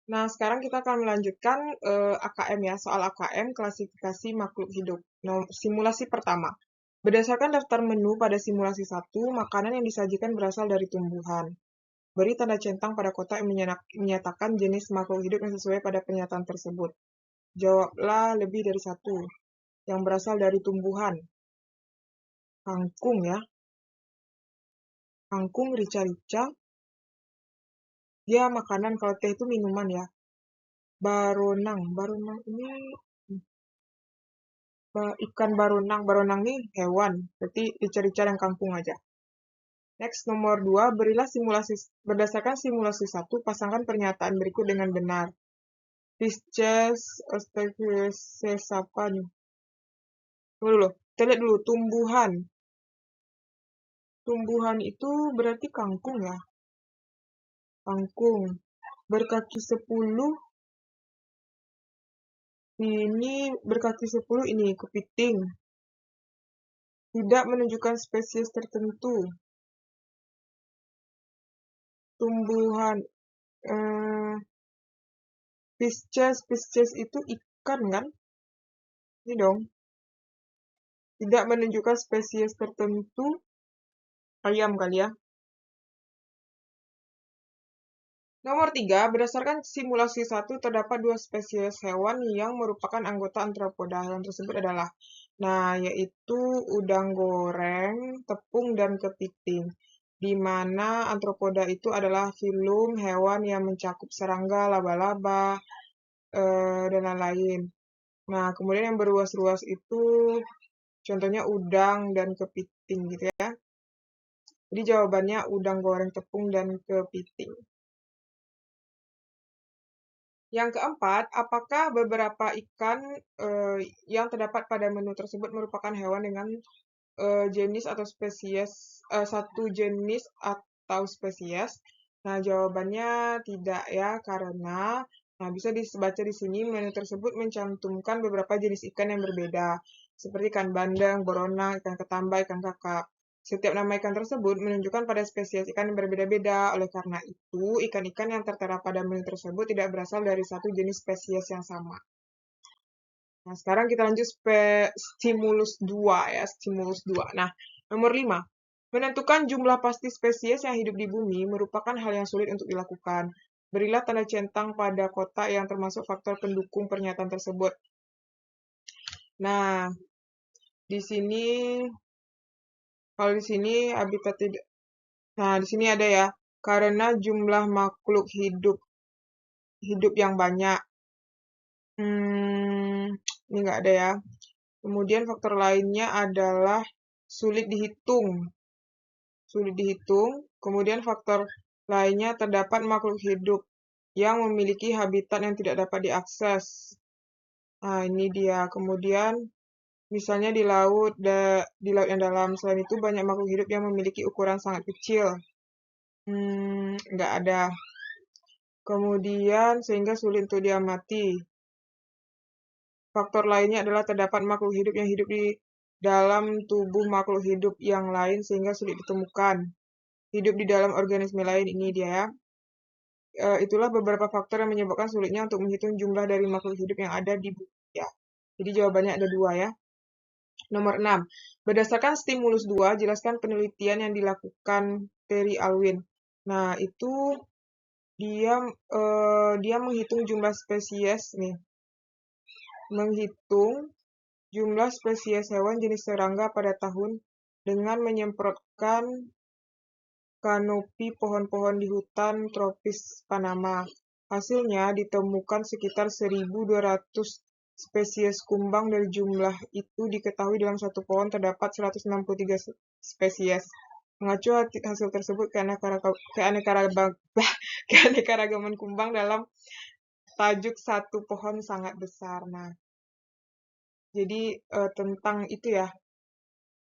Nah, sekarang kita akan melanjutkan AKM ya, soal AKM, klasifikasi makhluk hidup. Simulasi pertama. Berdasarkan daftar menu pada simulasi 1, makanan yang disajikan berasal dari tumbuhan. Beri tanda centang pada kotak yang menyatakan jenis makhluk hidup yang sesuai pada pernyataan tersebut. Jawablah lebih dari satu. Yang berasal dari tumbuhan. Kangkung ya. Kangkung rica-rica. Dia makanan, kalau teh itu minuman ya. Baronang. Baronang ini ikan baronang. Baronang ini hewan. Berarti rica-rica dan kangkung aja. Next, nomor 2. Berdasarkan simulasi 1, pasangkan pernyataan berikut dengan benar. Pisces, Astaghfirullahaladzim, apa nih? Tunggu dulu. Kita lihat dulu. Tumbuhan. Tumbuhan itu berarti kangkung ya. Kangkung. Berkaki 10. Ini berkaki 10 ini kepiting. Tidak menunjukkan spesies tertentu. Tumbuhan. Pisces itu ikan kan? Ini dong. Tidak menunjukkan spesies tertentu. Ayam kali ya. Nomor 3, berdasarkan simulasi 1, terdapat 2 spesies hewan yang merupakan anggota antropoda. Hewan tersebut adalah, yaitu udang goreng, tepung, dan kepiting. Di mana antropoda itu adalah filum hewan yang mencakup serangga, laba-laba, dan lain-lain. Nah, kemudian yang beruas-ruas itu contohnya udang dan kepiting gitu ya. Jadi jawabannya udang goreng, tepung, dan kepiting. Yang keempat, apakah beberapa ikan yang terdapat pada menu tersebut merupakan hewan dengan jenis atau spesies, satu jenis atau spesies? Nah, jawabannya tidak ya, karena bisa dibaca di sini menu tersebut mencantumkan beberapa jenis ikan yang berbeda, seperti ikan bandeng, borona, ikan ketamba, ikan kakap. Setiap nama ikan tersebut menunjukkan pada spesies ikan yang berbeda-beda. Oleh karena itu, ikan-ikan yang tertera pada menu tersebut tidak berasal dari satu jenis spesies yang sama. Nah, sekarang kita lanjut stimulus 2 ya, stimulus 2. Nah, nomor 5. Menentukan jumlah pasti spesies yang hidup di bumi merupakan hal yang sulit untuk dilakukan. Berilah tanda centang pada kotak yang termasuk faktor pendukung pernyataan tersebut. Nah, di sini kalau di sini habitat tidak. Nah, di sini ada ya, karena jumlah makhluk hidup yang banyak. Ini nggak ada ya. Kemudian faktor lainnya adalah sulit dihitung. Sulit dihitung. Kemudian faktor lainnya terdapat makhluk hidup yang memiliki habitat yang tidak dapat diakses. Nah, ini dia. Kemudian misalnya di laut yang dalam. Selain itu banyak makhluk hidup yang memiliki ukuran sangat kecil. Nggak ada. Kemudian sehingga sulit untuk diamati. Faktor lainnya adalah terdapat makhluk hidup yang hidup di dalam tubuh makhluk hidup yang lain sehingga sulit ditemukan. Hidup di dalam organisme lain, ini dia ya. Itulah beberapa faktor yang menyebabkan sulitnya untuk menghitung jumlah dari makhluk hidup yang ada di bumi ya. Jadi jawabannya ada 2 ya. Nomor 6. Berdasarkan stimulus 2, jelaskan penelitian yang dilakukan Terry Alwyn. Nah, itu dia menghitung jumlah spesies nih. Menghitung jumlah spesies hewan jenis serangga pada tahun dengan menyemprotkan kanopi pohon-pohon di hutan tropis Panama. Hasilnya ditemukan sekitar 1.200 spesies kumbang. Dari jumlah itu diketahui dalam satu pohon terdapat 163 spesies. Mengacu hasil tersebut keanekaragaman kumbang dalam tajuk satu pohon sangat besar. Nah, jadi tentang itu ya,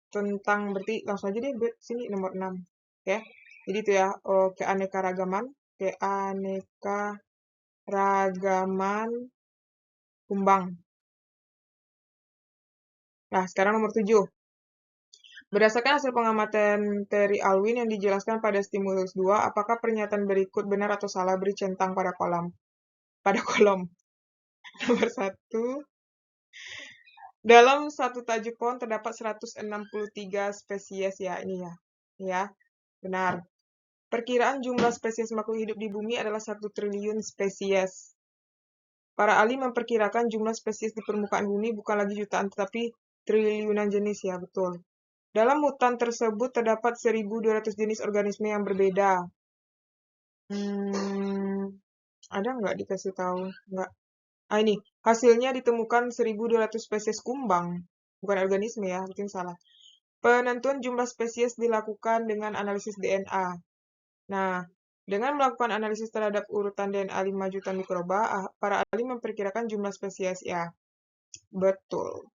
tentang berarti langsung aja deh sini nomor 6 ya. Jadi itu ya, keanekaragaman kumbang. Nah, sekarang nomor 7. Berdasarkan hasil pengamatan Terry Alwyn yang dijelaskan pada stimulus 2, apakah pernyataan berikut benar atau salah? Beri centang pada kolom. pada kolom. Nomor 1, dalam satu tajuk pohon terdapat 163 spesies ya, ini ya. Ya, benar. Perkiraan jumlah spesies makhluk hidup di bumi adalah 1 triliun spesies. Para ahli memperkirakan jumlah spesies di permukaan bumi bukan lagi jutaan tetapi triliunan jenis ya, betul. Dalam hutan tersebut terdapat 1.200 jenis organisme yang berbeda. Ada nggak dikasih tahu? Nggak. Ini. Hasilnya ditemukan 1.200 spesies kumbang. Bukan organisme ya, mungkin salah. Penentuan jumlah spesies dilakukan dengan analisis DNA. Nah, dengan melakukan analisis terhadap urutan DNA 5 juta mikroba, para ahli memperkirakan jumlah spesies ya. Betul.